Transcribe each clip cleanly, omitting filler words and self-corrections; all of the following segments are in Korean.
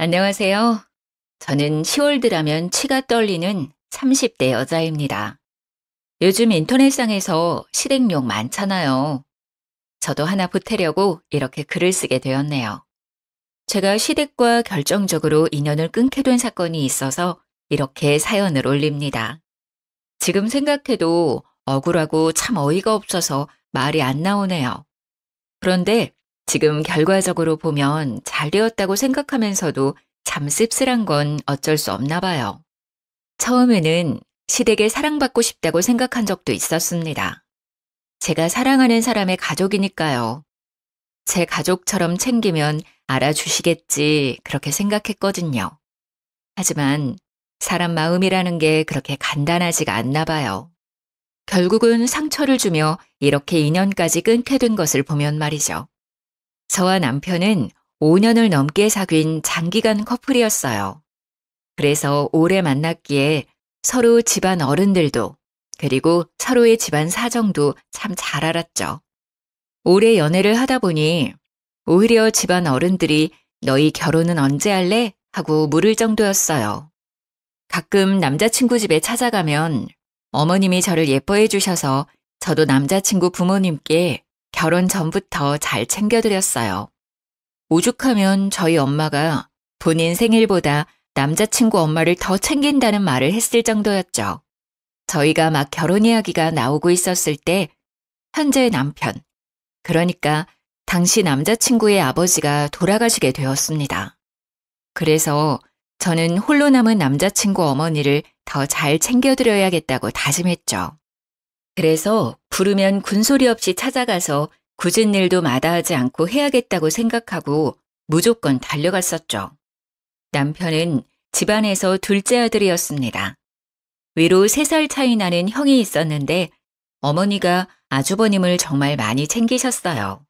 안녕하세요. 저는 10월 들하면 치가 떨리는 30대 여자입니다. 요즘 인터넷상에서 실행욕 많잖아요. 저도 하나 보태려고 이렇게 글을 쓰게 되었네요. 제가 시댁과 결정적으로 인연을 끊게 된 사건이 있어서 이렇게 사연을 올립니다. 지금 생각해도 억울하고 참 어이가 없어서 말이 안 나오네요. 그런데 지금 결과적으로 보면 잘 되었다고 생각하면서도 참 씁쓸한 건 어쩔 수 없나 봐요. 처음에는 시댁에 사랑받고 싶다고 생각한 적도 있었습니다. 제가 사랑하는 사람의 가족이니까요. 제 가족처럼 챙기면 알아주시겠지 그렇게 생각했거든요. 하지만 사람 마음이라는 게 그렇게 간단하지가 않나 봐요. 결국은 상처를 주며 이렇게 인연까지 끊게 된 것을 보면 말이죠. 저와 남편은 5년을 넘게 사귄 장기간 커플이었어요. 그래서 오래 만났기에 서로 집안 어른들도 그리고 서로의 집안 사정도 참 잘 알았죠. 오래 연애를 하다 보니 오히려 집안 어른들이 너희 결혼은 언제 할래? 하고 물을 정도였어요. 가끔 남자친구 집에 찾아가면 어머님이 저를 예뻐해 주셔서 저도 남자친구 부모님께 결혼 전부터 잘 챙겨드렸어요. 오죽하면 저희 엄마가 본인 생일보다 남자친구 엄마를 더 챙긴다는 말을 했을 정도였죠. 저희가 막 결혼 이야기가 나오고 있었을 때 현재 남편, 그러니까 당시 남자친구의 아버지가 돌아가시게 되었습니다. 그래서 저는 홀로 남은 남자친구 어머니를 더 잘 챙겨드려야겠다고 다짐했죠. 그래서 부르면 군소리 없이 찾아가서 굳은 일도 마다하지 않고 해야겠다고 생각하고 무조건 달려갔었죠. 남편은 집안에서 둘째 아들이었습니다. 위로 3살 차이 나는 형이 있었는데 어머니가 아주버님을 정말 많이 챙기셨어요.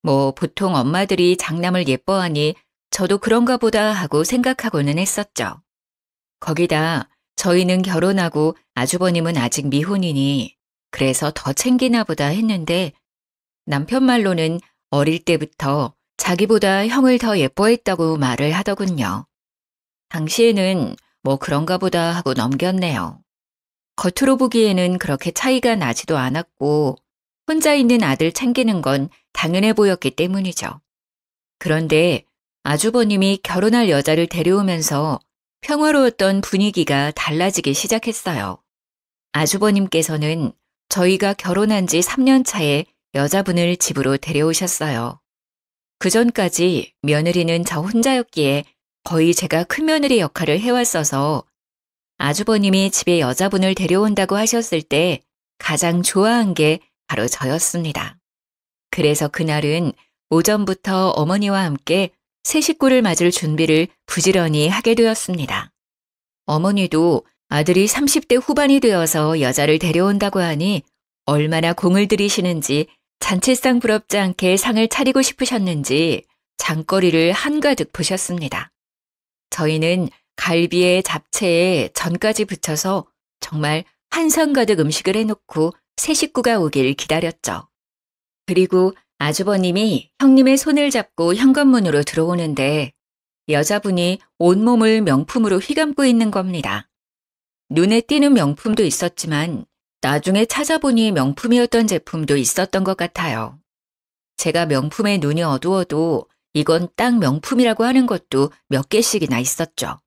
뭐 보통 엄마들이 장남을 예뻐하니 저도 그런가 보다 하고 생각하고는 했었죠. 거기다 저희는 결혼하고 아주버님은 아직 미혼이니 그래서 더 챙기나 보다 했는데 남편 말로는 어릴 때부터 자기보다 형을 더 예뻐했다고 말을 하더군요. 당시에는 뭐 그런가 보다 하고 넘겼네요. 겉으로 보기에는 그렇게 차이가 나지도 않았고 혼자 있는 아들 챙기는 건 당연해 보였기 때문이죠. 그런데 아주버님이 결혼할 여자를 데려오면서 평화로웠던 분위기가 달라지기 시작했어요. 아주버님께서는 저희가 결혼한 지 3년 차에 여자분을 집으로 데려오셨어요. 그전까지 며느리는 저 혼자였기에 거의 제가 큰며느리 역할을 해왔어서 아주버님이 집에 여자분을 데려온다고 하셨을 때 가장 좋아한 게 바로 저였습니다. 그래서 그날은 오전부터 어머니와 함께 새 식구를 맞을 준비를 부지런히 하게 되었습니다. 어머니도 아들이 30대 후반이 되어서 여자를 데려온다고 하니 얼마나 공을 들이시는지 잔치상 부럽지 않게 상을 차리고 싶으셨는지 장거리를 한가득 보셨습니다. 저희는 갈비에 잡채에 전까지 붙여서 정말 한상 가득 음식을 해놓고 새 식구가 오길 기다렸죠. 그리고 아주버님이 형님의 손을 잡고 현관문으로 들어오는데 여자분이 온몸을 명품으로 휘감고 있는 겁니다. 눈에 띄는 명품도 있었지만 나중에 찾아보니 명품이었던 제품도 있었던 것 같아요. 제가 명품에 눈이 어두워도 이건 딱 명품이라고 하는 것도 몇 개씩이나 있었죠.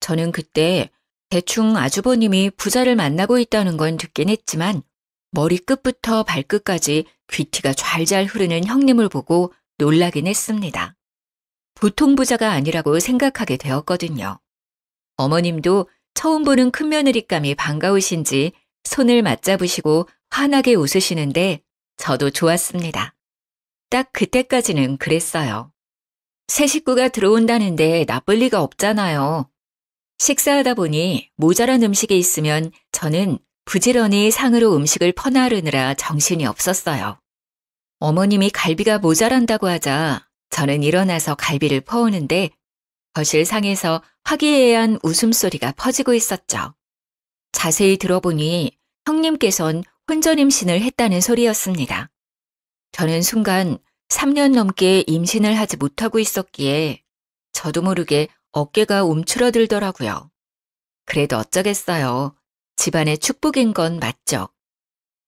저는 그때 대충 아주버님이 부자를 만나고 있다는 건 듣긴 했지만 머리끝부터 발끝까지 귀티가 좔좔 흐르는 형님을 보고 놀라긴 했습니다. 보통 부자가 아니라고 생각하게 되었거든요. 어머님도 처음 보는 큰며느리감이 반가우신지 손을 맞잡으시고 환하게 웃으시는데 저도 좋았습니다. 딱 그때까지는 그랬어요. 새 식구가 들어온다는데 나쁠 리가 없잖아요. 식사하다 보니 모자란 음식이 있으면 저는 부지런히 상으로 음식을 퍼나르느라 정신이 없었어요. 어머님이 갈비가 모자란다고 하자 저는 일어나서 갈비를 퍼오는데 거실 상에서 화기애애한 웃음소리가 퍼지고 있었죠. 자세히 들어보니 형님께선 혼전 임신을 했다는 소리였습니다. 저는 순간 3년 넘게 임신을 하지 못하고 있었기에 저도 모르게 어깨가 움츠러들더라고요. 그래도 어쩌겠어요. 집안의 축복인 건 맞죠.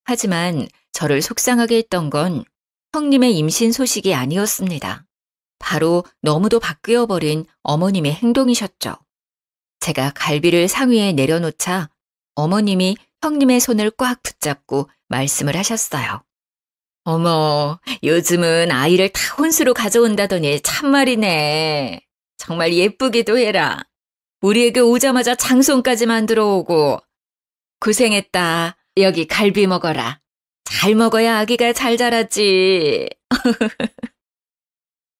하지만 저를 속상하게 했던 건 형님의 임신 소식이 아니었습니다. 바로 너무도 바뀌어버린 어머님의 행동이셨죠. 제가 갈비를 상위에 내려놓자 어머님이 형님의 손을 꽉 붙잡고 말씀을 하셨어요. 어머, 요즘은 아이를 다 혼수로 가져온다더니 참말이네. 정말 예쁘기도 해라. 우리에게 오자마자 장손까지 만들어 오고. 고생했다. 여기 갈비 먹어라. 잘 먹어야 아기가 잘 자라지.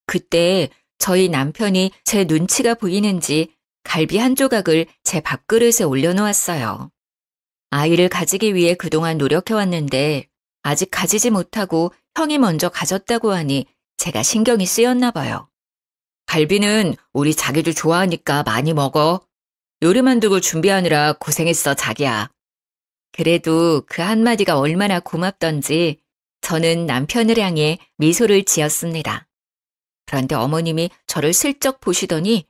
그때 저희 남편이 제 눈치가 보이는지 갈비 한 조각을 제 밥그릇에 올려놓았어요. 아이를 가지기 위해 그동안 노력해왔는데 아직 가지지 못하고 형이 먼저 가졌다고 하니 제가 신경이 쓰였나 봐요. 갈비는 우리 자기도 좋아하니까 많이 먹어. 요리만두고 준비하느라 고생했어, 자기야. 그래도 그 한마디가 얼마나 고맙던지 저는 남편을 향해 미소를 지었습니다. 그런데 어머님이 저를 슬쩍 보시더니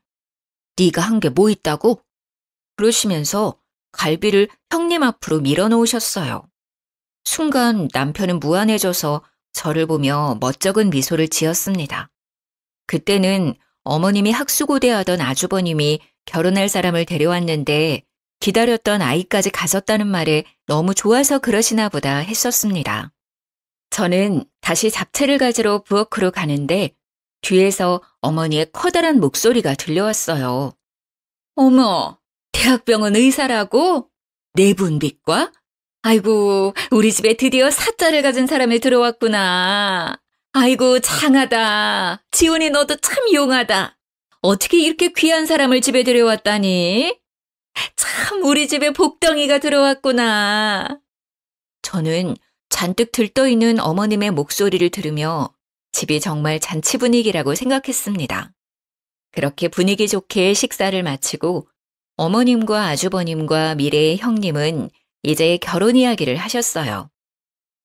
네가 한 게 뭐 있다고? 그러시면서 갈비를 형님 앞으로 밀어놓으셨어요. 순간 남편은 무안해져서 저를 보며 멋쩍은 미소를 지었습니다. 그때는 어머님이 학수고대하던 아주버님이 결혼할 사람을 데려왔는데 기다렸던 아이까지 가졌다는 말에 너무 좋아서 그러시나 보다 했었습니다. 저는 다시 잡채를 가지러 부엌으로 가는데 뒤에서 어머니의 커다란 목소리가 들려왔어요. 어머, 대학병원 의사라고? 내분비과? 아이고, 우리 집에 드디어 사자를 가진 사람이 들어왔구나. 아이고, 장하다. 지훈이 너도 참 용하다. 어떻게 이렇게 귀한 사람을 집에 들여왔다니? 참 우리 집에 복덩이가 들어왔구나. 저는 잔뜩 들떠있는 어머님의 목소리를 들으며 집이 정말 잔치 분위기라고 생각했습니다. 그렇게 분위기 좋게 식사를 마치고 어머님과 아주버님과 미래의 형님은 이제 결혼 이야기를 하셨어요.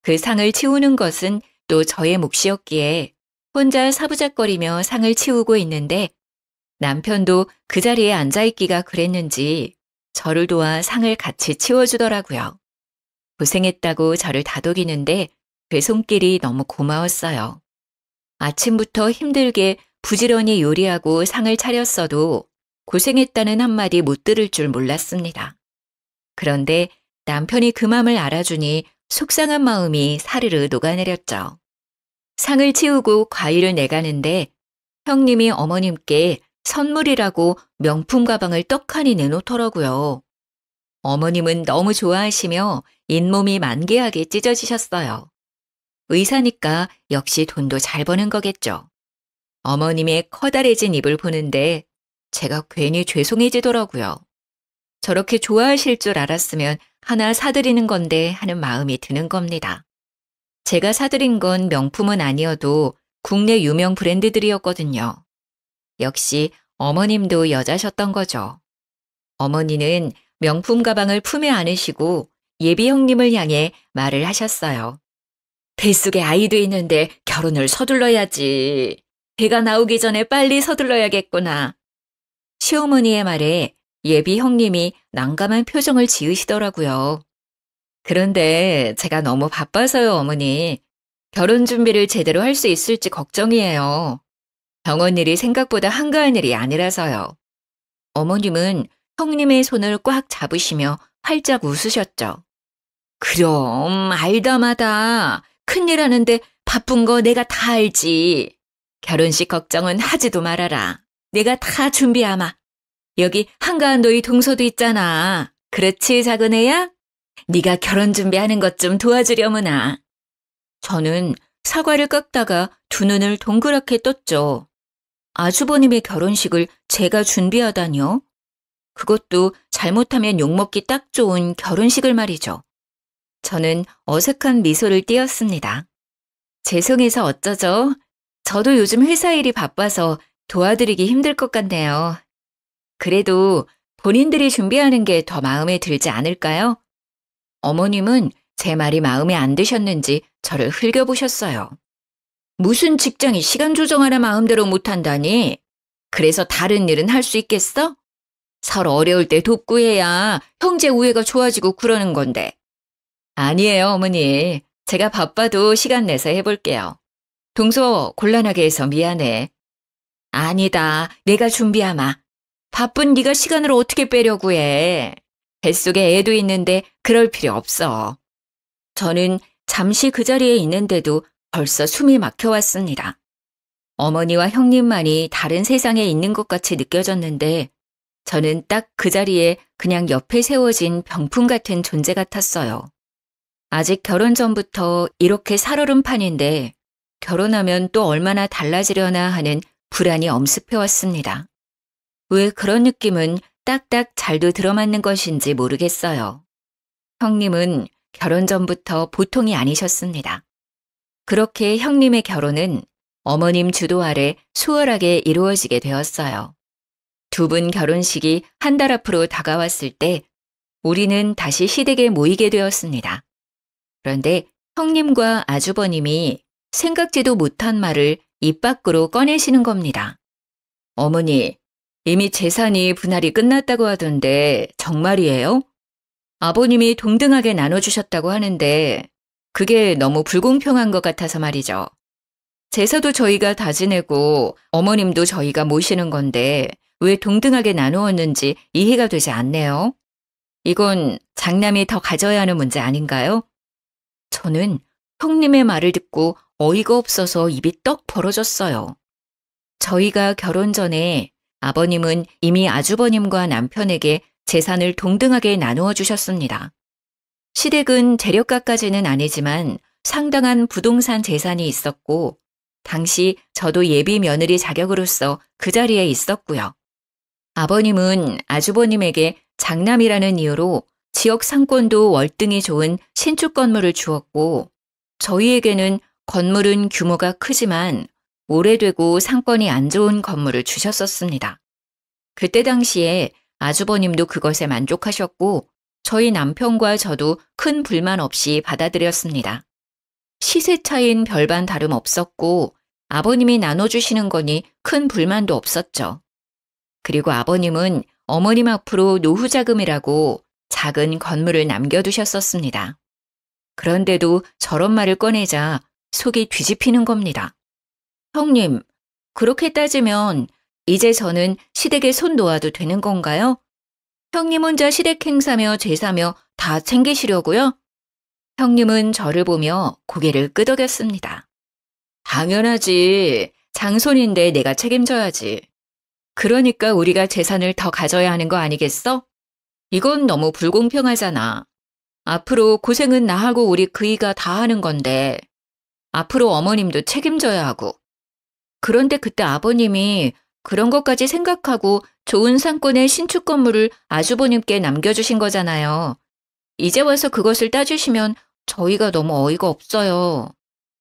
그 상을 치우는 것은 또 저의 몫이었기에 혼자 사부작거리며 상을 치우고 있는데 남편도 그 자리에 앉아있기가 그랬는지 저를 도와 상을 같이 치워주더라고요. 고생했다고 저를 다독이는데 그 손길이 너무 고마웠어요. 아침부터 힘들게 부지런히 요리하고 상을 차렸어도 고생했다는 한마디 못 들을 줄 몰랐습니다. 그런데 남편이 그 맘을 알아주니 속상한 마음이 사르르 녹아내렸죠. 상을 치우고 과일을 내가는데 형님이 어머님께 선물이라고 명품 가방을 떡하니 내놓더라고요. 어머님은 너무 좋아하시며 잇몸이 만개하게 찢어지셨어요. 의사니까 역시 돈도 잘 버는 거겠죠. 어머님의 커다래진 입을 보는데 제가 괜히 죄송해지더라고요. 저렇게 좋아하실 줄 알았으면 하나 사드리는 건데 하는 마음이 드는 겁니다. 제가 사드린 건 명품은 아니어도 국내 유명 브랜드들이었거든요. 역시 어머님도 여자셨던 거죠. 어머니는 명품 가방을 품에 안으시고 예비 형님을 향해 말을 하셨어요. 뱃속에 아이도 있는데 결혼을 서둘러야지. 배가 나오기 전에 빨리 서둘러야겠구나. 시어머니의 말에 예비 형님이 난감한 표정을 지으시더라고요. 그런데 제가 너무 바빠서요, 어머니. 결혼 준비를 제대로 할 수 있을지 걱정이에요. 병원 일이 생각보다 한가한 일이 아니라서요. 어머님은 형님의 손을 꽉 잡으시며 활짝 웃으셨죠. 그럼 알다마다 큰일 하는데 바쁜 거 내가 다 알지. 결혼식 걱정은 하지도 말아라. 내가 다 준비하마. 여기 한가한 너희 동서도 있잖아. 그렇지, 작은 애야? 네가 결혼 준비하는 것 좀 도와주려무나. 저는 사과를 깎다가 두 눈을 동그랗게 떴죠. 아주버님의 결혼식을 제가 준비하다니요? 그것도 잘못하면 욕먹기 딱 좋은 결혼식을 말이죠. 저는 어색한 미소를 띄었습니다. 죄송해서 어쩌죠? 저도 요즘 회사 일이 바빠서 도와드리기 힘들 것 같네요. 그래도 본인들이 준비하는 게 더 마음에 들지 않을까요? 어머님은 제 말이 마음에 안 드셨는지 저를 흘겨보셨어요. 무슨 직장이 시간 조정하라 마음대로 못한다니? 그래서 다른 일은 할 수 있겠어? 서로 어려울 때 돕고 해야 형제 우애가 좋아지고 그러는 건데. 아니에요, 어머니. 제가 바빠도 시간 내서 해볼게요. 동서 곤란하게 해서 미안해. 아니다. 내가 준비하마. 바쁜 네가 시간을 어떻게 빼려고 해. 뱃속에 애도 있는데 그럴 필요 없어. 저는 잠시 그 자리에 있는데도 벌써 숨이 막혀왔습니다. 어머니와 형님만이 다른 세상에 있는 것 같이 느껴졌는데 저는 딱 그 자리에 그냥 옆에 세워진 병풍 같은 존재 같았어요. 아직 결혼 전부터 이렇게 살얼음 판인데 결혼하면 또 얼마나 달라지려나 하는 불안이 엄습해왔습니다. 왜 그런 느낌은 딱딱 잘도 들어맞는 것인지 모르겠어요. 형님은 결혼 전부터 보통이 아니셨습니다. 그렇게 형님의 결혼은 어머님 주도 아래 수월하게 이루어지게 되었어요. 두 분 결혼식이 한 달 앞으로 다가왔을 때 우리는 다시 시댁에 모이게 되었습니다. 그런데 형님과 아주버님이 생각지도 못한 말을 입 밖으로 꺼내시는 겁니다. 어머니, 이미 재산이 분할이 끝났다고 하던데 정말이에요? 아버님이 동등하게 나눠주셨다고 하는데 그게 너무 불공평한 것 같아서 말이죠. 제사도 저희가 다 지내고 어머님도 저희가 모시는 건데 왜 동등하게 나누었는지 이해가 되지 않네요. 이건 장남이 더 가져야 하는 문제 아닌가요? 저는 형님의 말을 듣고 어이가 없어서 입이 떡 벌어졌어요. 저희가 결혼 전에 아버님은 이미 아주버님과 남편에게 재산을 동등하게 나누어 주셨습니다. 시댁은 재력가까지는 아니지만 상당한 부동산 재산이 있었고 당시 저도 예비 며느리 자격으로서 그 자리에 있었고요. 아버님은 아주버님에게 장남이라는 이유로 지역 상권도 월등히 좋은 신축 건물을 주었고 저희에게는 건물은 규모가 크지만 오래되고 상권이 안 좋은 건물을 주셨었습니다. 그때 당시에 아주버님도 그것에 만족하셨고 저희 남편과 저도 큰 불만 없이 받아들였습니다. 시세 차이는 별반 다름 없었고 아버님이 나눠주시는 거니 큰 불만도 없었죠. 그리고 아버님은 어머님 앞으로 노후자금이라고 작은 건물을 남겨두셨었습니다. 그런데도 저런 말을 꺼내자 속이 뒤집히는 겁니다. 형님, 그렇게 따지면 이제 저는 시댁에 손 놓아도 되는 건가요? 형님 혼자 시댁 행사며 제사며 다 챙기시려고요? 형님은 저를 보며 고개를 끄덕였습니다. 당연하지. 장손인데 내가 책임져야지. 그러니까 우리가 재산을 더 가져야 하는 거 아니겠어? 이건 너무 불공평하잖아. 앞으로 고생은 나하고 우리 그이가 다 하는 건데 앞으로 어머님도 책임져야 하고. 그런데 그때 아버님이 그런 것까지 생각하고 좋은 상권의 신축 건물을 아주버님께 남겨주신 거잖아요. 이제 와서 그것을 따주시면 저희가 너무 어이가 없어요.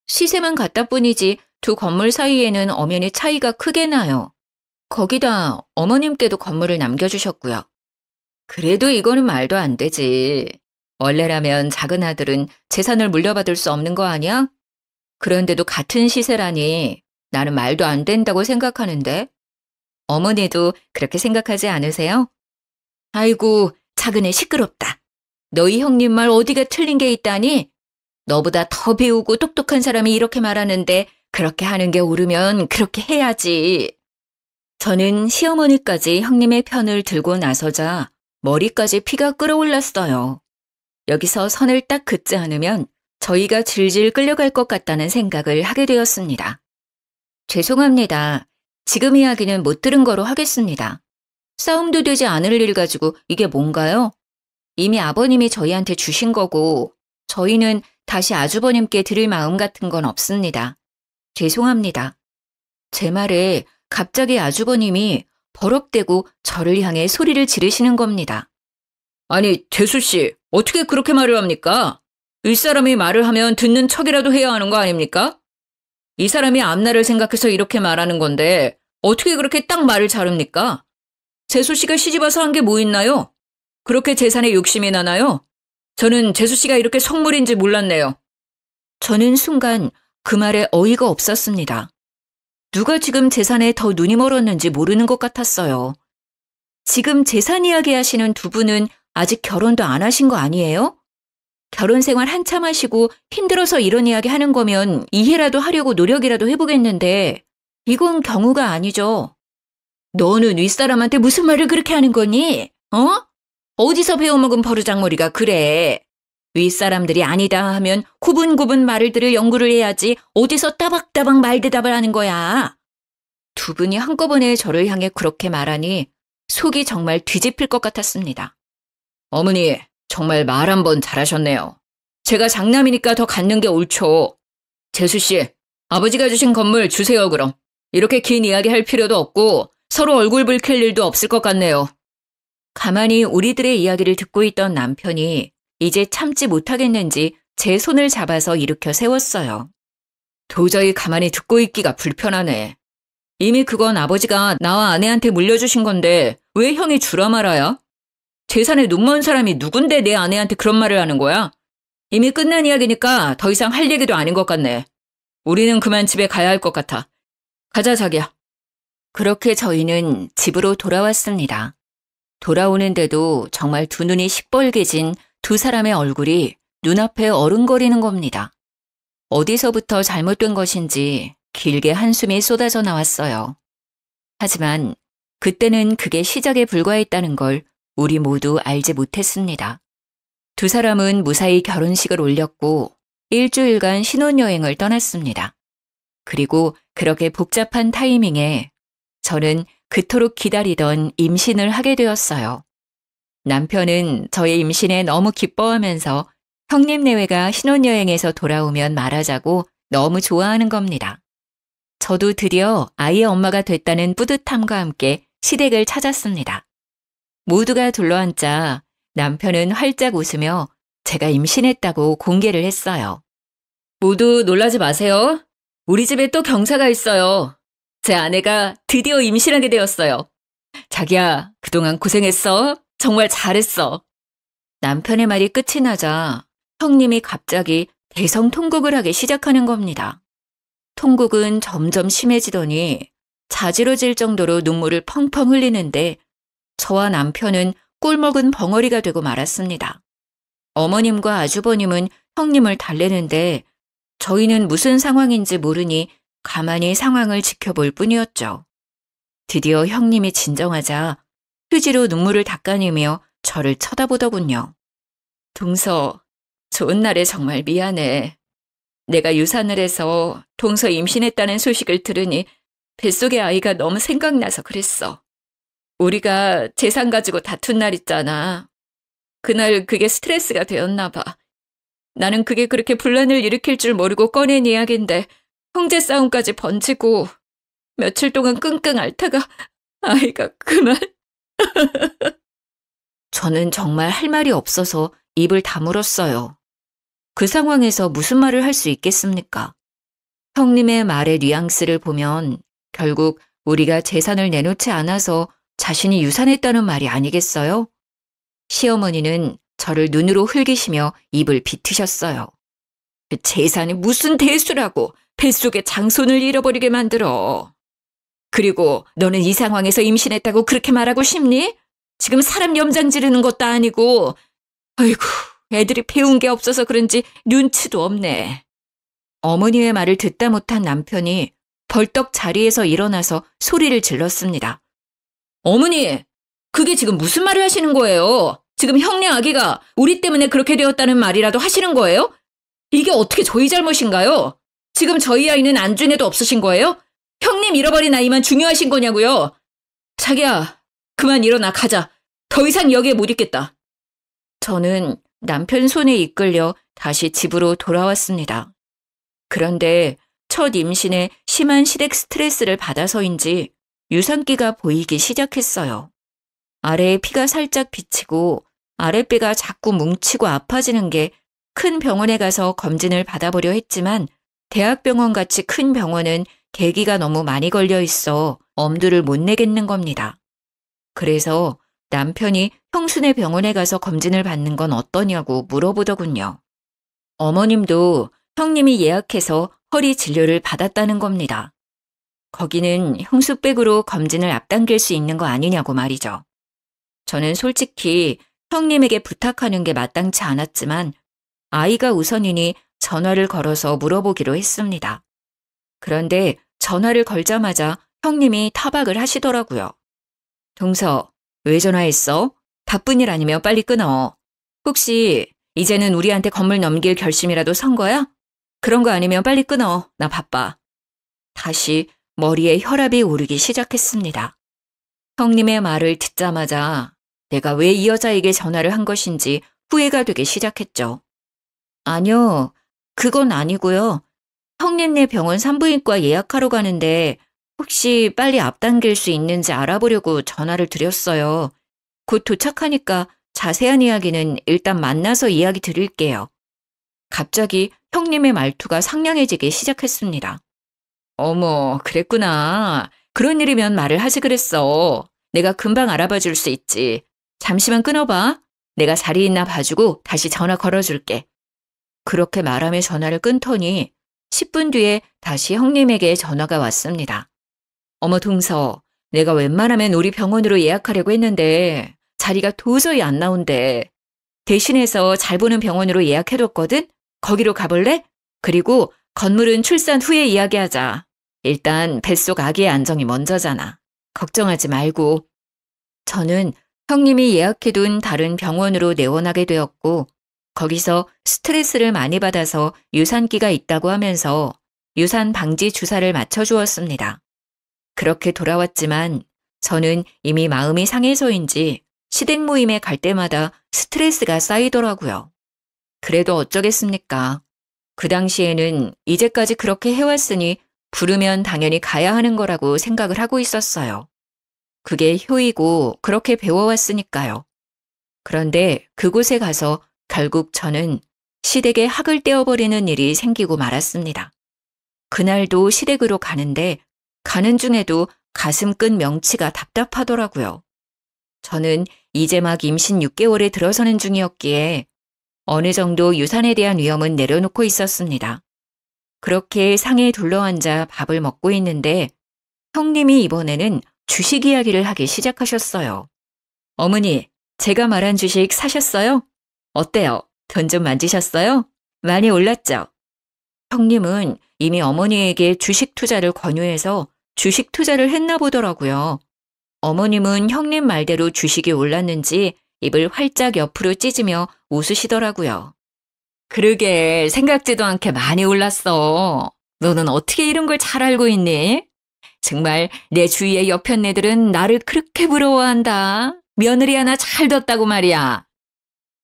시세만 같다 뿐이지 두 건물 사이에는 엄연히 차이가 크게 나요. 거기다 어머님께도 건물을 남겨주셨고요. 그래도 이거는 말도 안 되지. 원래라면 작은 아들은 재산을 물려받을 수 없는 거 아니야? 그런데도 같은 시세라니 나는 말도 안 된다고 생각하는데. 어머니도 그렇게 생각하지 않으세요? 아이고, 작은애 시끄럽다. 너희 형님 말 어디가 틀린 게 있다니? 너보다 더 배우고 똑똑한 사람이 이렇게 말하는데 그렇게 하는 게 옳으면 그렇게 해야지. 저는 시어머니까지 형님의 편을 들고 나서자 머리까지 피가 끓어올랐어요. 여기서 선을 딱 긋지 않으면 저희가 질질 끌려갈 것 같다는 생각을 하게 되었습니다. 죄송합니다. 지금 이야기는 못 들은 거로 하겠습니다. 싸움도 되지 않을 일 가지고 이게 뭔가요? 이미 아버님이 저희한테 주신 거고 저희는 다시 아주버님께 드릴 마음 같은 건 없습니다. 죄송합니다. 제 말에 갑자기 아주버님이 버럭대고 저를 향해 소리를 지르시는 겁니다. 아니, 재수 씨, 어떻게 그렇게 말을 합니까? 윗사람이 말을 하면 듣는 척이라도 해야 하는 거 아닙니까? 이 사람이 앞날을 생각해서 이렇게 말하는 건데 어떻게 그렇게 딱 말을 자릅니까? 재수 씨가 시집와서 한 게 뭐 있나요? 그렇게 재산에 욕심이 나나요? 저는 재수 씨가 이렇게 속물인지 몰랐네요. 저는 순간 그 말에 어이가 없었습니다. 누가 지금 재산에 더 눈이 멀었는지 모르는 것 같았어요. 지금 재산 이야기 하시는 두 분은 아직 결혼도 안 하신 거 아니에요? 결혼 생활 한참 하시고 힘들어서 이런 이야기 하는 거면 이해라도 하려고 노력이라도 해보겠는데 이건 경우가 아니죠. 너는 윗사람한테 무슨 말을 그렇게 하는 거니? 어디서 배워먹은 버르장머리가 그래. 윗사람들이 아니다 하면 구분구분 말을 들을 연구를 해야지 어디서 따박따박 말대답을 하는 거야. 두 분이 한꺼번에 저를 향해 그렇게 말하니 속이 정말 뒤집힐 것 같았습니다. 어머니, 정말 말 한 번 잘하셨네요. 제가 장남이니까 더 갖는 게 옳죠. 재수씨, 아버지가 주신 건물 주세요 그럼. 이렇게 긴 이야기 할 필요도 없고 서로 얼굴 붉힐 일도 없을 것 같네요. 가만히 우리들의 이야기를 듣고 있던 남편이 이제 참지 못하겠는지 제 손을 잡아서 일으켜 세웠어요. 도저히 가만히 듣고 있기가 불편하네. 이미 그건 아버지가 나와 아내한테 물려주신 건데 왜 형이 주라 말아야? 재산에 눈먼 사람이 누군데 내 아내한테 그런 말을 하는 거야? 이미 끝난 이야기니까 더 이상 할 얘기도 아닌 것 같네. 우리는 그만 집에 가야 할 것 같아. 가자, 자기야. 그렇게 저희는 집으로 돌아왔습니다. 돌아오는데도 정말 두 눈이 시뻘개진 두 사람의 얼굴이 눈앞에 어른거리는 겁니다. 어디서부터 잘못된 것인지 길게 한숨이 쏟아져 나왔어요. 하지만 그때는 그게 시작에 불과했다는 걸 우리 모두 알지 못했습니다. 두 사람은 무사히 결혼식을 올렸고 일주일간 신혼여행을 떠났습니다. 그리고 그렇게 복잡한 타이밍에 저는 그토록 기다리던 임신을 하게 되었어요. 남편은 저의 임신에 너무 기뻐하면서 형님 내외가 신혼여행에서 돌아오면 말하자고 너무 좋아하는 겁니다. 저도 드디어 아이의 엄마가 됐다는 뿌듯함과 함께 시댁을 찾았습니다. 모두가 둘러앉자 남편은 활짝 웃으며 제가 임신했다고 공개를 했어요. 모두 놀라지 마세요. 우리 집에 또 경사가 있어요. 제 아내가 드디어 임신하게 되었어요. 자기야, 그동안 고생했어. 정말 잘했어. 남편의 말이 끝이 나자 형님이 갑자기 대성통곡을 하기 시작하는 겁니다. 통곡은 점점 심해지더니 자지러질 정도로 눈물을 펑펑 흘리는데 저와 남편은 꿀먹은 벙어리가 되고 말았습니다. 어머님과 아주버님은 형님을 달래는데 저희는 무슨 상황인지 모르니 가만히 상황을 지켜볼 뿐이었죠. 드디어 형님이 진정하자 휴지로 눈물을 닦아내며 저를 쳐다보더군요. 동서, 좋은 날에 정말 미안해. 내가 유산을 해서 동서 임신했다는 소식을 들으니 뱃속의 아이가 너무 생각나서 그랬어. 우리가 재산 가지고 다툰 날 있잖아. 그날 그게 스트레스가 되었나 봐. 나는 그게 그렇게 분란을 일으킬 줄 모르고 꺼낸 이야기인데 형제 싸움까지 번지고 며칠 동안 끙끙 앓다가 아이가 그만. 저는 정말 할 말이 없어서 입을 다물었어요. 그 상황에서 무슨 말을 할 수 있겠습니까? 형님의 말의 뉘앙스를 보면 결국 우리가 재산을 내놓지 않아서 자신이 유산했다는 말이 아니겠어요? 시어머니는 저를 눈으로 흘기시며 입을 비트셨어요. 재산이 무슨 대수라고 뱃속에 장손을 잃어버리게 만들어. 그리고 너는 이 상황에서 임신했다고 그렇게 말하고 싶니? 지금 사람 염장 지르는 것도 아니고. 아이고, 애들이 배운 게 없어서 그런지 눈치도 없네. 어머니의 말을 듣다 못한 남편이 벌떡 자리에서 일어나서 소리를 질렀습니다. 어머니, 그게 지금 무슨 말을 하시는 거예요? 지금 형네 아기가 우리 때문에 그렇게 되었다는 말이라도 하시는 거예요? 이게 어떻게 저희 잘못인가요? 지금 저희 아이는 안중에도 없으신 거예요? 형님 잃어버린 아이만 중요하신 거냐고요? 자기야, 그만 일어나 가자. 더 이상 여기에 못 있겠다. 저는 남편 손에 이끌려 다시 집으로 돌아왔습니다. 그런데 첫 임신에 심한 시댁 스트레스를 받아서인지 유산기가 보이기 시작했어요. 아래에 피가 살짝 비치고 아랫배가 자꾸 뭉치고 아파지는 게 큰 병원에 가서 검진을 받아보려 했지만 대학병원같이 큰 병원은 계기가 너무 많이 걸려 있어 엄두를 못 내겠는 겁니다. 그래서 남편이 형수네 병원에 가서 검진을 받는 건 어떠냐고 물어보더군요. 어머님도 형님이 예약해서 허리 진료를 받았다는 겁니다. 거기는 형수백으로 검진을 앞당길 수 있는 거 아니냐고 말이죠. 저는 솔직히 형님에게 부탁하는 게 마땅치 않았지만 아이가 우선이니 전화를 걸어서 물어보기로 했습니다. 그런데 전화를 걸자마자 형님이 타박을 하시더라고요. 동서, 왜 전화했어? 바쁜 일 아니면 빨리 끊어. 혹시 이제는 우리한테 건물 넘길 결심이라도 선 거야? 그런 거 아니면 빨리 끊어. 나 바빠. 다시 머리에 혈압이 오르기 시작했습니다. 형님의 말을 듣자마자 내가 왜 이 여자에게 전화를 한 것인지 후회가 되기 시작했죠. 아니요, 그건 아니고요. 형님네 병원 산부인과 예약하러 가는데 혹시 빨리 앞당길 수 있는지 알아보려고 전화를 드렸어요. 곧 도착하니까 자세한 이야기는 일단 만나서 이야기 드릴게요. 갑자기 형님의 말투가 상냥해지기 시작했습니다. 어머, 그랬구나. 그런 일이면 말을 하지 그랬어. 내가 금방 알아봐 줄 수 있지. 잠시만 끊어봐. 내가 자리 있나 봐주고 다시 전화 걸어줄게. 그렇게 말하며 전화를 끊더니 10분 뒤에 다시 형님에게 전화가 왔습니다. 어머 동서, 내가 웬만하면 우리 병원으로 예약하려고 했는데 자리가 도저히 안 나온대. 대신해서 잘 보는 병원으로 예약해뒀거든? 거기로 가볼래? 그리고 건물은 출산 후에 이야기하자. 일단 뱃속 아기의 안정이 먼저잖아. 걱정하지 말고. 저는 형님이 예약해둔 다른 병원으로 내원하게 되었고 거기서 스트레스를 많이 받아서 유산기가 있다고 하면서 유산 방지 주사를 맞춰주었습니다. 그렇게 돌아왔지만 저는 이미 마음이 상해서인지 시댁 모임에 갈 때마다 스트레스가 쌓이더라고요. 그래도 어쩌겠습니까? 그 당시에는 이제까지 그렇게 해왔으니 부르면 당연히 가야 하는 거라고 생각을 하고 있었어요. 그게 효이고 그렇게 배워왔으니까요. 그런데 그곳에 가서 결국 저는 시댁에 학을 떼어버리는 일이 생기고 말았습니다. 그날도 시댁으로 가는데 가는 중에도 가슴 끈 명치가 답답하더라고요. 저는 이제 막 임신 6개월에 들어서는 중이었기에 어느 정도 유산에 대한 위험은 내려놓고 있었습니다. 그렇게 상에 둘러앉아 밥을 먹고 있는데 형님이 이번에는 주식 이야기를 하기 시작하셨어요. 어머니, 제가 말한 주식 사셨어요? 어때요? 돈 좀 만지셨어요? 많이 올랐죠? 형님은 이미 어머니에게 주식 투자를 권유해서 주식 투자를 했나 보더라고요. 어머님은 형님 말대로 주식이 올랐는지 입을 활짝 옆으로 찢으며 웃으시더라고요. 그러게 생각지도 않게 많이 올랐어. 너는 어떻게 이런 걸 잘 알고 있니? 정말 내 주위의 여편네들은 나를 그렇게 부러워한다. 며느리 하나 잘 뒀다고 말이야.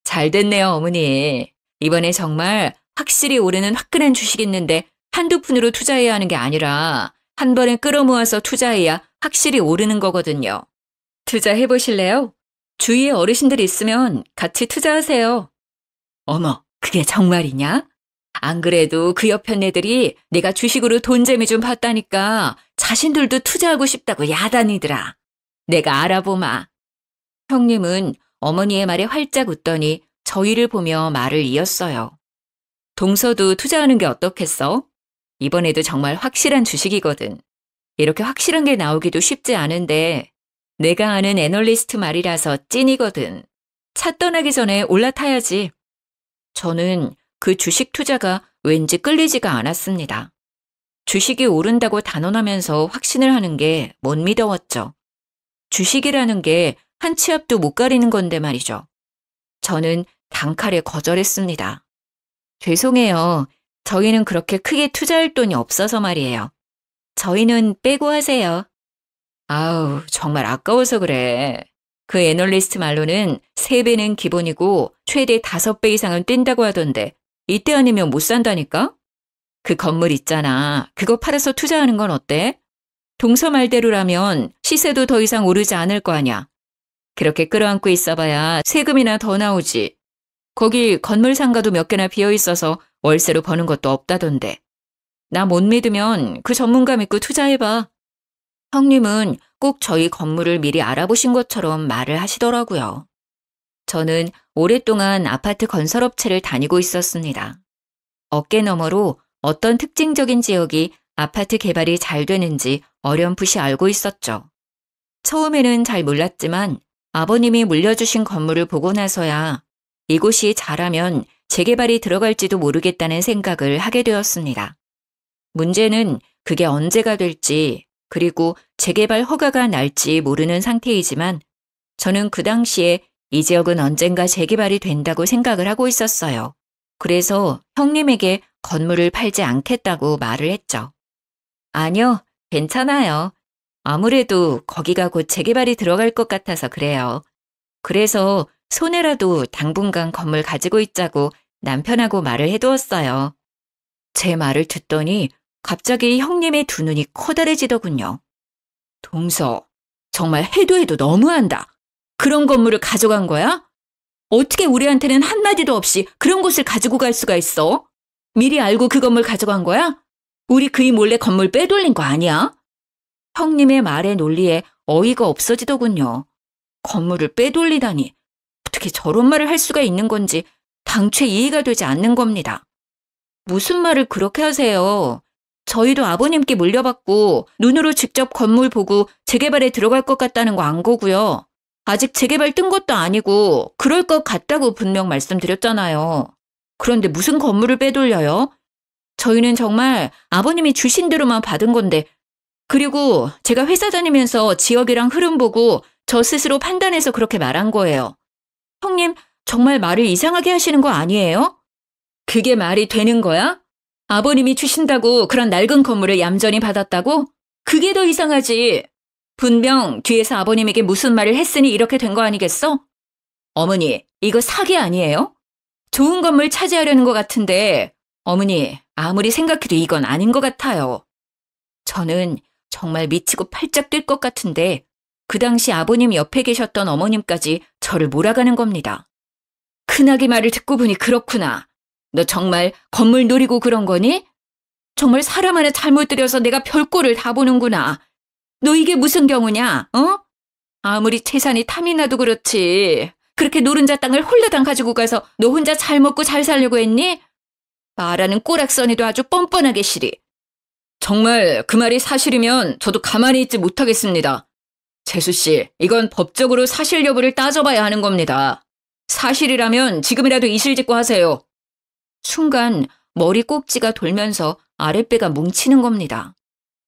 잘 됐네요, 어머니. 이번에 정말 확실히 오르는 화끈한 주식 있는데 한두 푼으로 투자해야 하는 게 아니라 한 번에 끌어모아서 투자해야 확실히 오르는 거거든요. 투자해보실래요? 주위에 어르신들 있으면 같이 투자하세요. 어머, 그게 정말이냐? 안 그래도 그 옆편 애들이 내가 주식으로 돈재미 좀 봤다니까 자신들도 투자하고 싶다고 야단이더라. 내가 알아보마. 형님은 어머니의 말에 활짝 웃더니 저희를 보며 말을 이었어요. 동서도 투자하는 게 어떻겠어? 이번에도 정말 확실한 주식이거든. 이렇게 확실한 게 나오기도 쉽지 않은데 내가 아는 애널리스트 말이라서 찐이거든. 차 떠나기 전에 올라타야지. 저는 그 주식 투자가 왠지 끌리지가 않았습니다. 주식이 오른다고 단언하면서 확신을 하는 게 못 믿어왔죠. 주식이라는 게 한 치 앞도 못 가리는 건데 말이죠. 저는 단칼에 거절했습니다. 죄송해요. 저희는 그렇게 크게 투자할 돈이 없어서 말이에요. 저희는 빼고 하세요. 아우, 정말 아까워서 그래. 그 애널리스트 말로는 3배는 기본이고 최대 5배 이상은 뛴다고 하던데 이때 아니면 못 산다니까? 그 건물 있잖아. 그거 팔아서 투자하는 건 어때? 동서 말대로라면 시세도 더 이상 오르지 않을 거 아냐. 그렇게 끌어안고 있어봐야 세금이나 더 나오지. 거기 건물 상가도 몇 개나 비어있어서 월세로 버는 것도 없다던데. 나 못 믿으면 그 전문가 믿고 투자해봐. 형님은 꼭 저희 건물을 미리 알아보신 것처럼 말을 하시더라고요. 저는 오랫동안 아파트 건설업체를 다니고 있었습니다. 어깨너머로 어떤 특징적인 지역이 아파트 개발이 잘 되는지 어렴풋이 알고 있었죠. 처음에는 잘 몰랐지만 아버님이 물려주신 건물을 보고 나서야 이곳이 잘하면 재개발이 들어갈지도 모르겠다는 생각을 하게 되었습니다. 문제는 그게 언제가 될지 그리고 재개발 허가가 날지 모르는 상태이지만 저는 그 당시에 이 지역은 언젠가 재개발이 된다고 생각을 하고 있었어요. 그래서 형님에게 건물을 팔지 않겠다고 말을 했죠. 아니요, 괜찮아요. 아무래도 거기가 곧 재개발이 들어갈 것 같아서 그래요. 그래서 손해라도 당분간 건물 가지고 있자고 남편하고 말을 해두었어요. 제 말을 듣더니 갑자기 형님의 두 눈이 커다래지더군요. 동서, 정말 해도 해도 너무한다. 그런 건물을 가져간 거야? 어떻게 우리한테는 한마디도 없이 그런 곳을 가지고 갈 수가 있어? 미리 알고 그 건물 가져간 거야? 우리 그이 몰래 건물 빼돌린 거 아니야? 형님의 말에 논리에 어이가 없어지더군요. 건물을 빼돌리다니 어떻게 저런 말을 할 수가 있는 건지 당최 이해가 되지 않는 겁니다. 무슨 말을 그렇게 하세요? 저희도 아버님께 물려받고 눈으로 직접 건물 보고 재개발에 들어갈 것 같다는 거 안 거고요. 아직 재개발 뜬 것도 아니고 그럴 것 같다고 분명 말씀드렸잖아요. 그런데 무슨 건물을 빼돌려요? 저희는 정말 아버님이 주신 대로만 받은 건데 그리고 제가 회사 다니면서 지역이랑 흐름 보고 저 스스로 판단해서 그렇게 말한 거예요. 형님 정말 말을 이상하게 하시는 거 아니에요? 그게 말이 되는 거야? 아버님이 주신다고 그런 낡은 건물을 얌전히 받았다고? 그게 더 이상하지. 분명 뒤에서 아버님에게 무슨 말을 했으니 이렇게 된 거 아니겠어? 어머니, 이거 사기 아니에요? 좋은 건물 차지하려는 것 같은데 어머니, 아무리 생각해도 이건 아닌 것 같아요. 저는 정말 미치고 팔짝 뛸 것 같은데 그 당시 아버님 옆에 계셨던 어머님까지 저를 몰아가는 겁니다. 큰아기 말을 듣고 보니 그렇구나. 너 정말 건물 노리고 그런 거니? 정말 사람 하나 잘못 들여서 내가 별꼴을 다 보는구나. 너 이게 무슨 경우냐, 어? 아무리 재산이 탐이 나도 그렇지. 그렇게 노른자 땅을 홀라당 가지고 가서 너 혼자 잘 먹고 잘 살려고 했니? 말하는 꼬락서니도 아주 뻔뻔하게 시리. 정말 그 말이 사실이면 저도 가만히 있지 못하겠습니다. 재수 씨, 이건 법적으로 사실 여부를 따져봐야 하는 겁니다. 사실이라면 지금이라도 이실직고 하세요. 순간 머리 꼭지가 돌면서 아랫배가 뭉치는 겁니다.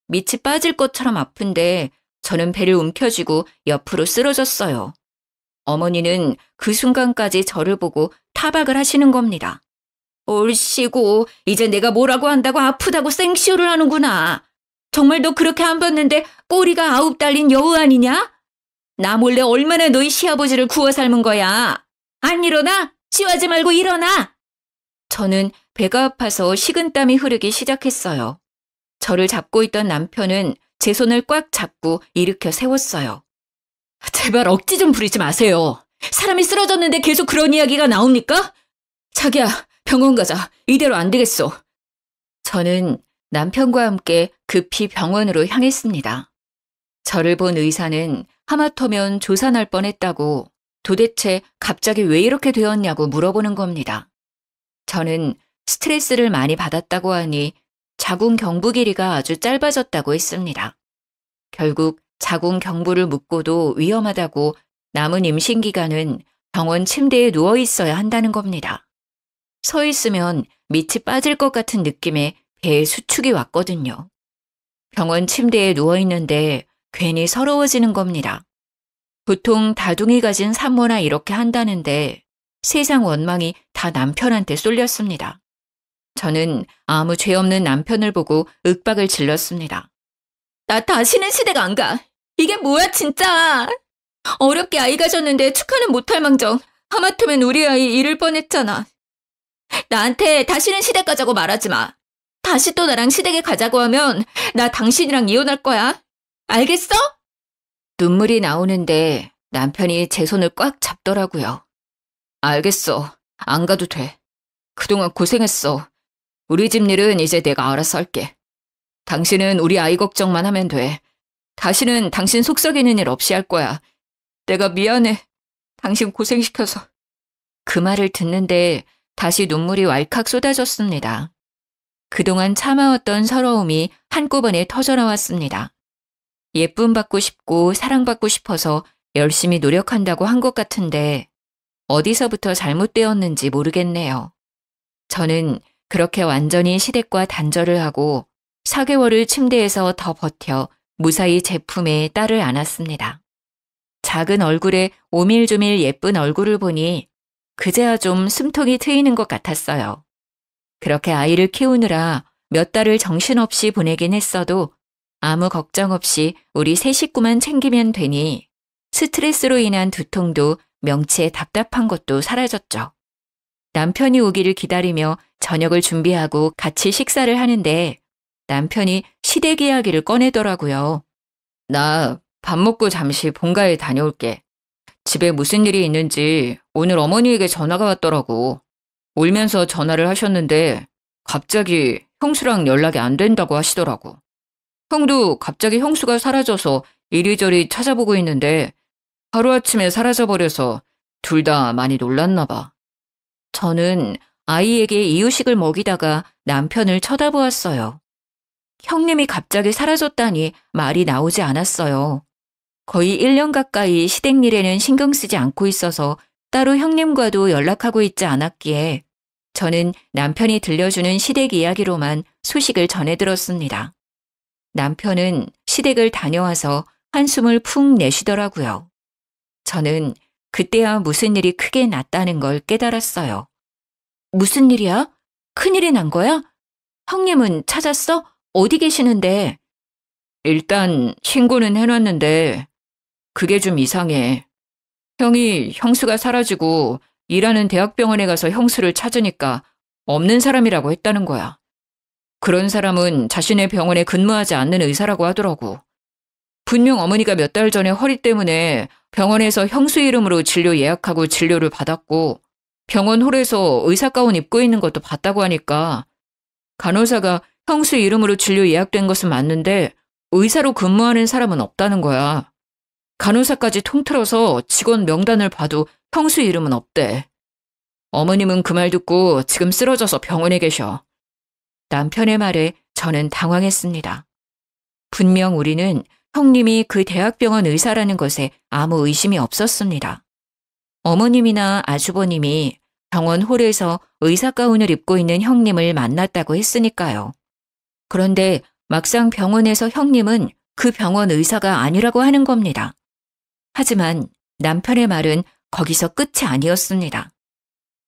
밑이 빠질 것처럼 아픈데 저는 배를 움켜쥐고 옆으로 쓰러졌어요. 어머니는 그 순간까지 저를 보고 타박을 하시는 겁니다. 얼씨구, 이제 내가 뭐라고 한다고 아프다고 생쇼를 하는구나. 정말 너 그렇게 안 봤는데 꼬리가 9 달린 여우 아니냐? 나 몰래 얼마나 너희 시아버지를 구워 삶은 거야. 안 일어나? 치워하지 말고 일어나! 저는 배가 아파서 식은땀이 흐르기 시작했어요. 저를 잡고 있던 남편은 제 손을 꽉 잡고 일으켜 세웠어요. 제발 억지 좀 부리지 마세요. 사람이 쓰러졌는데 계속 그런 이야기가 나옵니까? 자기야, 병원 가자. 이대로 안 되겠어. 저는 남편과 함께 급히 병원으로 향했습니다. 저를 본 의사는 하마터면 조산할 뻔했다고 도대체 갑자기 왜 이렇게 되었냐고 물어보는 겁니다. 저는 스트레스를 많이 받았다고 하니 자궁 경부 길이가 아주 짧아졌다고 했습니다. 결국 자궁 경부를 묶고도 위험하다고 남은 임신 기간은 병원 침대에 누워 있어야 한다는 겁니다. 서 있으면 밑이 빠질 것 같은 느낌에 배에 수축이 왔거든요. 병원 침대에 누워 있는데 괜히 서러워지는 겁니다. 보통 다둥이 가진 산모나 이렇게 한다는데 세상 원망이 다 남편한테 쏠렸습니다. 저는 아무 죄 없는 남편을 보고 윽박을 질렀습니다. 나 다시는 시댁 안 가. 이게 뭐야 진짜. 어렵게 아이 가졌는데 축하는 못할 망정 하마터면 우리 아이 잃을 뻔했잖아. 나한테 다시는 시댁 가자고 말하지 마. 다시 또 나랑 시댁에 가자고 하면 나 당신이랑 이혼할 거야. 알겠어? 눈물이 나오는데 남편이 제 손을 꽉 잡더라고요. 알겠어. 안 가도 돼. 그동안 고생했어. 우리 집 일은 이제 내가 알아서 할게. 당신은 우리 아이 걱정만 하면 돼. 다시는 당신 속 썩이는 일 없이 할 거야. 내가 미안해. 당신 고생시켜서. 그 말을 듣는데 다시 눈물이 왈칵 쏟아졌습니다. 그동안 참아왔던 서러움이 한꺼번에 터져나왔습니다. 예쁨 받고 싶고 사랑받고 싶어서 열심히 노력한다고 한 것 같은데 어디서부터 잘못되었는지 모르겠네요. 저는 그렇게 완전히 시댁과 단절을 하고 4개월을 침대에서 더 버텨 무사히 제품에 딸을 안았습니다. 작은 얼굴에 오밀조밀 예쁜 얼굴을 보니 그제야 좀 숨통이 트이는 것 같았어요. 그렇게 아이를 키우느라 몇 달을 정신없이 보내긴 했어도 아무 걱정 없이 우리 세 식구만 챙기면 되니 스트레스로 인한 두통도 명치에 답답한 것도 사라졌죠. 남편이 오기를 기다리며 저녁을 준비하고 같이 식사를 하는데 남편이 시댁 이야기를 꺼내더라고요. 나 밥 먹고 잠시 본가에 다녀올게. 집에 무슨 일이 있는지 오늘 어머니에게 전화가 왔더라고. 울면서 전화를 하셨는데 갑자기 형수랑 연락이 안 된다고 하시더라고. 형도 갑자기 형수가 사라져서 이리저리 찾아보고 있는데 하루아침에 사라져버려서 둘 다 많이 놀랐나 봐. 저는 아이에게 이유식을 먹이다가 남편을 쳐다보았어요. 형님이 갑자기 사라졌다니 말이 나오지 않았어요. 거의 1년 가까이 시댁 일에는 신경 쓰지 않고 있어서 따로 형님과도 연락하고 있지 않았기에 저는 남편이 들려주는 시댁 이야기로만 소식을 전해 들었습니다. 남편은 시댁을 다녀와서 한숨을 푹 내쉬더라고요. 저는 그때야 무슨 일이 크게 났다는 걸 깨달았어요. 무슨 일이야? 큰일이 난 거야? 형님은 찾았어? 어디 계시는데? 일단 신고는 해놨는데 그게 좀 이상해. 형이 형수가 사라지고 일하는 대학병원에 가서 형수를 찾으니까 없는 사람이라고 했다는 거야. 그런 사람은 자신의 병원에 근무하지 않는 의사라고 하더라고. 분명 어머니가 몇 달 전에 허리 때문에 병원에서 형수 이름으로 진료 예약하고 진료를 받았고 병원 홀에서 의사 가운 입고 있는 것도 봤다고 하니까 간호사가 형수 이름으로 진료 예약된 것은 맞는데 의사로 근무하는 사람은 없다는 거야. 간호사까지 통틀어서 직원 명단을 봐도 형수 이름은 없대. 어머님은 그 말 듣고 지금 쓰러져서 병원에 계셔. 남편의 말에 저는 당황했습니다. 분명 우리는 형님이 그 대학병원 의사라는 것에 아무 의심이 없었습니다. 어머님이나 아주버님이 병원 홀에서 의사 가운을 입고 있는 형님을 만났다고 했으니까요. 그런데 막상 병원에서 형님은 그 병원 의사가 아니라고 하는 겁니다. 하지만 남편의 말은 거기서 끝이 아니었습니다.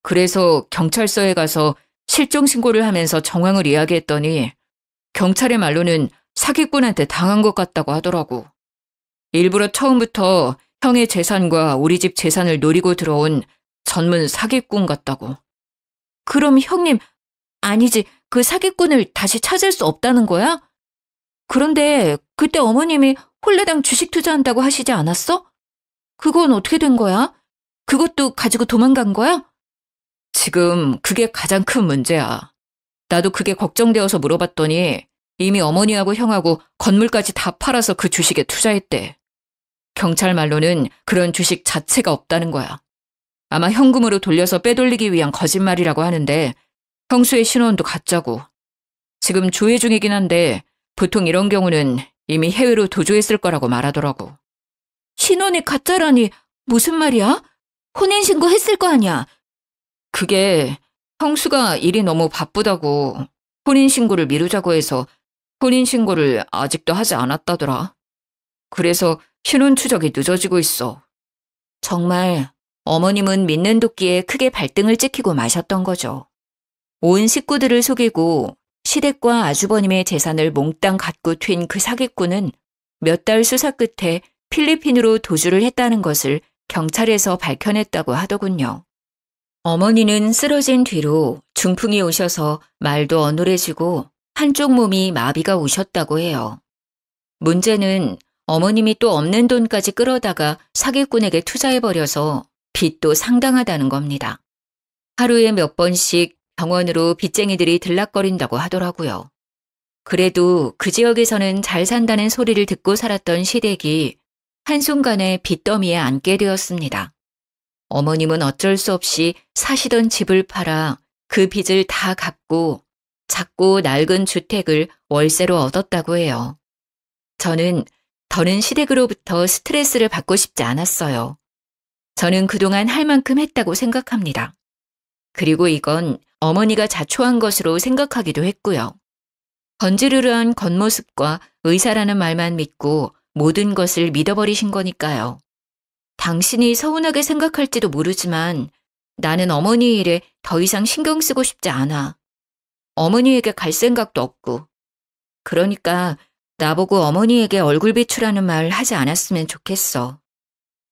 그래서 경찰서에 가서 실종 신고를 하면서 정황을 이야기했더니 경찰의 말로는 사기꾼한테 당한 것 같다고 하더라고. 일부러 처음부터 형의 재산과 우리 집 재산을 노리고 들어온 전문 사기꾼 같다고. 그럼 형님, 아니지, 그 사기꾼을 다시 찾을 수 없다는 거야? 그런데 그때 어머님이 홀레당 주식 투자한다고 하시지 않았어? 그건 어떻게 된 거야? 그것도 가지고 도망간 거야? 지금 그게 가장 큰 문제야. 나도 그게 걱정되어서 물어봤더니 이미 어머니하고 형하고 건물까지 다 팔아서 그 주식에 투자했대. 경찰 말로는 그런 주식 자체가 없다는 거야. 아마 현금으로 돌려서 빼돌리기 위한 거짓말이라고 하는데 형수의 신원도 가짜고. 지금 조회 중이긴 한데 보통 이런 경우는 이미 해외로 도주했을 거라고 말하더라고. 신원이 가짜라니 무슨 말이야? 혼인신고 했을 거 아니야? 그게 형수가 일이 너무 바쁘다고 혼인신고를 미루자고 해서 혼인신고를 아직도 하지 않았다더라. 그래서 신원 추적이 늦어지고 있어. 정말 어머님은 믿는 도끼에 크게 발등을 찍히고 마셨던 거죠. 온 식구들을 속이고 시댁과 아주버님의 재산을 몽땅 갖고 튄 그 사기꾼은 몇 달 수사 끝에 필리핀으로 도주를 했다는 것을 경찰에서 밝혀냈다고 하더군요. 어머니는 쓰러진 뒤로 중풍이 오셔서 말도 어눌해지고 한쪽 몸이 마비가 오셨다고 해요. 문제는 어머님이 또 없는 돈까지 끌어다가 사기꾼에게 투자해버려서 빚도 상당하다는 겁니다. 하루에 몇 번씩 병원으로 빚쟁이들이 들락거린다고 하더라고요. 그래도 그 지역에서는 잘 산다는 소리를 듣고 살았던 시댁이 한순간에 빚더미에 앉게 되었습니다. 어머님은 어쩔 수 없이 사시던 집을 팔아 그 빚을 다 갚고 작고 낡은 주택을 월세로 얻었다고 해요. 저는 더는 시댁으로부터 스트레스를 받고 싶지 않았어요. 저는 그동안 할 만큼 했다고 생각합니다. 그리고 이건 어머니가 자초한 것으로 생각하기도 했고요. 번지르르한 겉모습과 의사라는 말만 믿고 모든 것을 믿어버리신 거니까요. 당신이 서운하게 생각할지도 모르지만 나는 어머니 일에 더 이상 신경 쓰고 싶지 않아. 어머니에게 갈 생각도 없고. 그러니까 나보고 어머니에게 얼굴 비추라는 말 하지 않았으면 좋겠어.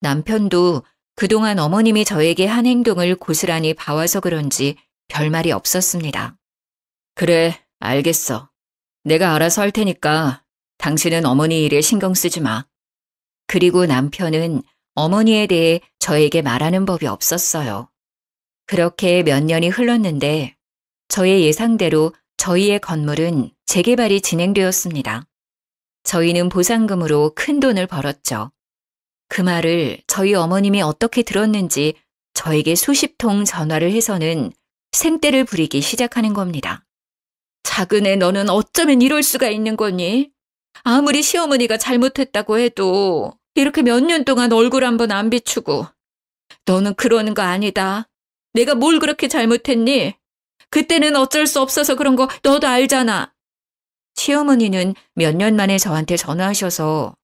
남편도 그동안 어머님이 저에게 한 행동을 고스란히 봐와서 그런지 별말이 없었습니다. 그래, 알겠어. 내가 알아서 할 테니까 당신은 어머니 일에 신경 쓰지 마. 그리고 남편은 어머니에 대해 저에게 말하는 법이 없었어요. 그렇게 몇 년이 흘렀는데 저의 예상대로 저희의 건물은 재개발이 진행되었습니다. 저희는 보상금으로 큰 돈을 벌었죠. 그 말을 저희 어머님이 어떻게 들었는지 저에게 수십 통 전화를 해서는 생떼를 부리기 시작하는 겁니다. 작은 애 너는 어쩌면 이럴 수가 있는 거니? 아무리 시어머니가 잘못했다고 해도 이렇게 몇 년 동안 얼굴 한번 안 비추고. 너는 그러는 거 아니다. 내가 뭘 그렇게 잘못했니? 그때는 어쩔 수 없어서 그런 거 너도 알잖아. 시어머니는 몇 년 만에 저한테 전화하셔서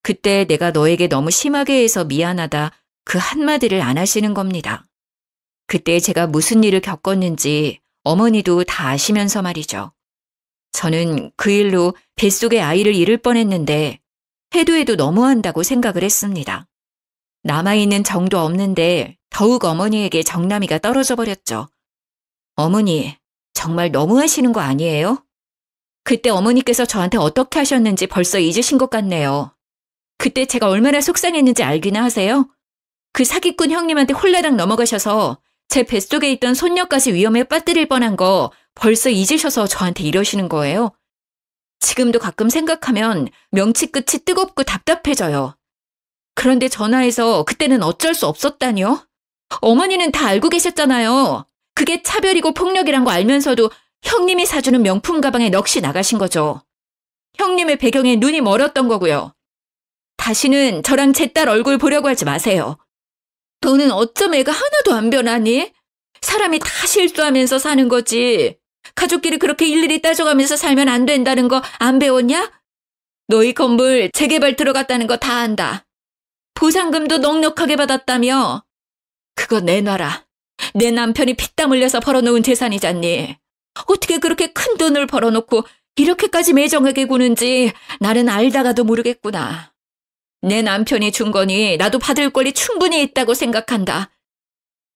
그때 내가 너에게 너무 심하게 해서 미안하다 그 한마디를 안 하시는 겁니다. 그때 제가 무슨 일을 겪었는지 어머니도 다 아시면서 말이죠. 저는 그 일로 뱃속에 아이를 잃을 뻔했는데 해도 너무한다고 생각을 했습니다. 남아있는 정도 없는데 더욱 어머니에게 정남이가 떨어져 버렸죠. 어머니, 정말 너무하시는 거 아니에요? 그때 어머니께서 저한테 어떻게 하셨는지 벌써 잊으신 것 같네요. 그때 제가 얼마나 속상했는지 알기나 하세요? 그 사기꾼 형님한테 홀라당 넘어가셔서 제 뱃속에 있던 손녀까지 위험에 빠뜨릴 뻔한 거 벌써 잊으셔서 저한테 이러시는 거예요? 지금도 가끔 생각하면 명치 끝이 뜨겁고 답답해져요. 그런데 전화해서 그때는 어쩔 수 없었다니요? 어머니는 다 알고 계셨잖아요. 그게 차별이고 폭력이란 거 알면서도 형님이 사주는 명품 가방에 넋이 나가신 거죠. 형님의 배경에 눈이 멀었던 거고요. 다시는 저랑 제 딸 얼굴 보려고 하지 마세요. 너는 어쩜 애가 하나도 안 변하니? 사람이 다 실수하면서 사는 거지. 가족끼리 그렇게 일일이 따져가면서 살면 안 된다는 거 안 배웠냐? 너희 건물 재개발 들어갔다는 거 다 안다. 보상금도 넉넉하게 받았다며. 그거 내놔라. 내 남편이 피땀 흘려서 벌어놓은 재산이잖니. 어떻게 그렇게 큰 돈을 벌어놓고 이렇게까지 매정하게 구는지 나는 알다가도 모르겠구나. 내 남편이 준 거니 나도 받을 권리 충분히 있다고 생각한다.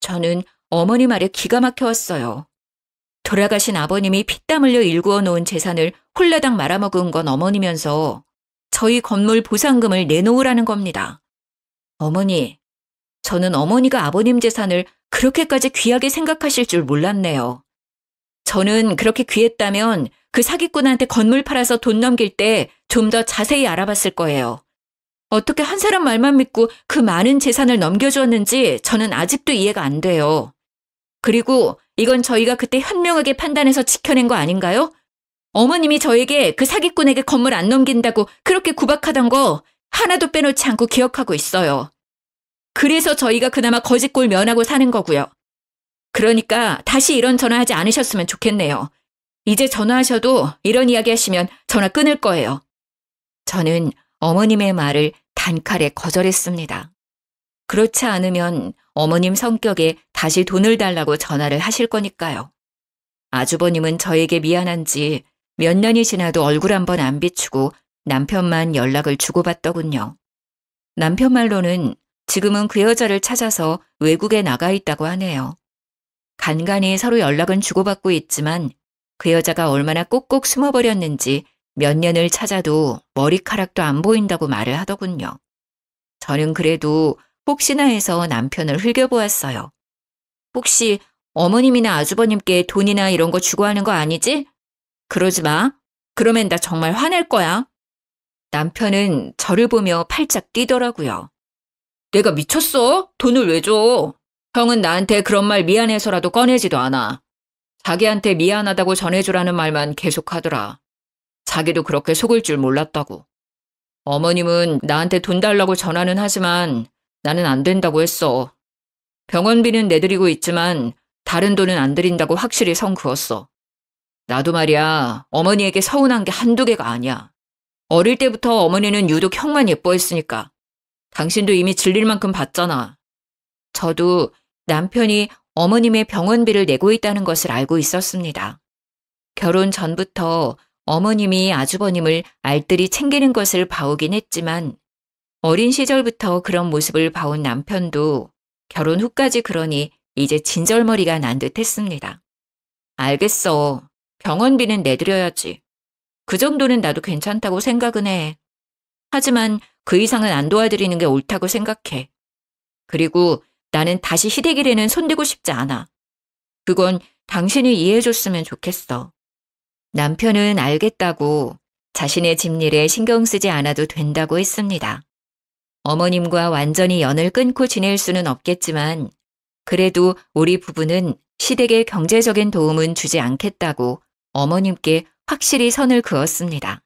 저는 어머니 말에 기가 막혀왔어요. 돌아가신 아버님이 피땀 흘려 일구어 놓은 재산을 홀라당 말아먹은 건 어머니면서 저희 건물 보상금을 내놓으라는 겁니다. 어머니, 저는 어머니가 아버님 재산을 그렇게까지 귀하게 생각하실 줄 몰랐네요. 저는 그렇게 귀했다면 그 사기꾼한테 건물 팔아서 돈 넘길 때 좀 더 자세히 알아봤을 거예요. 어떻게 한 사람 말만 믿고 그 많은 재산을 넘겨주었는지 저는 아직도 이해가 안 돼요. 그리고 이건 저희가 그때 현명하게 판단해서 지켜낸 거 아닌가요? 어머님이 저에게 그 사기꾼에게 건물 안 넘긴다고 그렇게 구박하던 거 하나도 빼놓지 않고 기억하고 있어요. 그래서 저희가 그나마 거짓골 면하고 사는 거고요. 그러니까 다시 이런 전화하지 않으셨으면 좋겠네요. 이제 전화하셔도 이런 이야기 하시면 전화 끊을 거예요. 저는 어머님의 말을 단칼에 거절했습니다. 그렇지 않으면 어머님 성격에 다시 돈을 달라고 전화를 하실 거니까요. 아주버님은 저에게 미안한지 몇 년이 지나도 얼굴 한번 안 비추고 남편만 연락을 주고받더군요. 남편 말로는 지금은 그 여자를 찾아서 외국에 나가 있다고 하네요. 간간히 서로 연락은 주고받고 있지만 그 여자가 얼마나 꼭꼭 숨어버렸는지 몇 년을 찾아도 머리카락도 안 보인다고 말을 하더군요. 저는 그래도 혹시나 해서 남편을 흘겨보았어요. 혹시 어머님이나 아주버님께 돈이나 이런 거 주고 하는 거 아니지? 그러지 마. 그러면 나 정말 화낼 거야. 남편은 저를 보며 팔짝 뛰더라고요. 내가 미쳤어? 돈을 왜 줘? 형은 나한테 그런 말 미안해서라도 꺼내지도 않아. 자기한테 미안하다고 전해주라는 말만 계속하더라. 자기도 그렇게 속을 줄 몰랐다고. 어머님은 나한테 돈 달라고 전화는 하지만 나는 안 된다고 했어. 병원비는 내드리고 있지만 다른 돈은 안 드린다고 확실히 선 그었어. 나도 말이야, 어머니에게 서운한 게 한두 개가 아니야. 어릴 때부터 어머니는 유독 형만 예뻐했으니까. 당신도 이미 질릴 만큼 봤잖아. 저도 남편이 어머님의 병원비를 내고 있다는 것을 알고 있었습니다. 결혼 전부터 어머님이 아주버님을 알뜰히 챙기는 것을 봐오긴 했지만 어린 시절부터 그런 모습을 봐온 남편도 결혼 후까지 그러니 이제 진절머리가 난 듯 했습니다. 알겠어. 병원비는 내드려야지. 그 정도는 나도 괜찮다고 생각은 해. 하지만 그 이상은 안 도와드리는 게 옳다고 생각해. 그리고 나는 다시 시댁일에는 손대고 싶지 않아. 그건 당신이 이해해줬으면 좋겠어. 남편은 알겠다고 자신의 집일에 신경 쓰지 않아도 된다고 했습니다. 어머님과 완전히 연을 끊고 지낼 수는 없겠지만 그래도 우리 부부는 시댁에 경제적인 도움은 주지 않겠다고 어머님께 확실히 선을 그었습니다.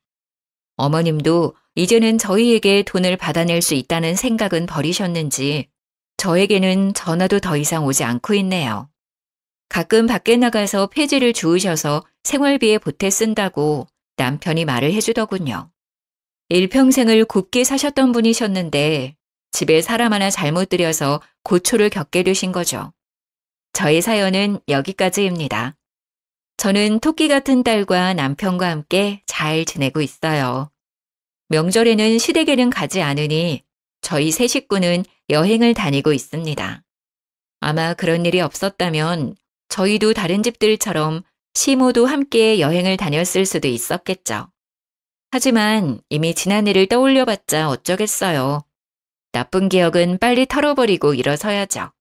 어머님도 이제는 저희에게 돈을 받아낼 수 있다는 생각은 버리셨는지 저에게는 전화도 더 이상 오지 않고 있네요. 가끔 밖에 나가서 폐지를 주우셔서 생활비에 보태 쓴다고 남편이 말을 해주더군요. 일평생을 곱게 사셨던 분이셨는데 집에 사람 하나 잘못 들여서 고초를 겪게 되신 거죠. 저의 사연은 여기까지입니다. 저는 토끼 같은 딸과 남편과 함께 잘 지내고 있어요. 명절에는 시댁에는 가지 않으니 저희 세 식구는 여행을 다니고 있습니다. 아마 그런 일이 없었다면 저희도 다른 집들처럼 시모도 함께 여행을 다녔을 수도 있었겠죠. 하지만 이미 지난 일을 떠올려봤자 어쩌겠어요. 나쁜 기억은 빨리 털어버리고 일어서야죠.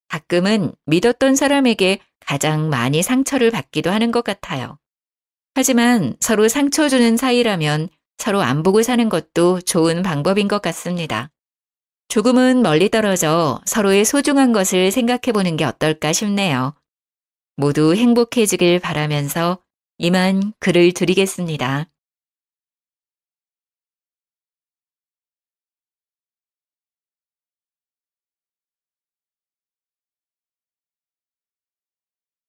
가끔은 믿었던 사람에게 가장 많이 상처를 받기도 하는 것 같아요. 하지만 서로 상처 주는 사이라면 서로 안 보고 사는 것도 좋은 방법인 것 같습니다. 조금은 멀리 떨어져 서로의 소중한 것을 생각해 보는 게 어떨까 싶네요. 모두 행복해지길 바라면서 이만 글을 드리겠습니다.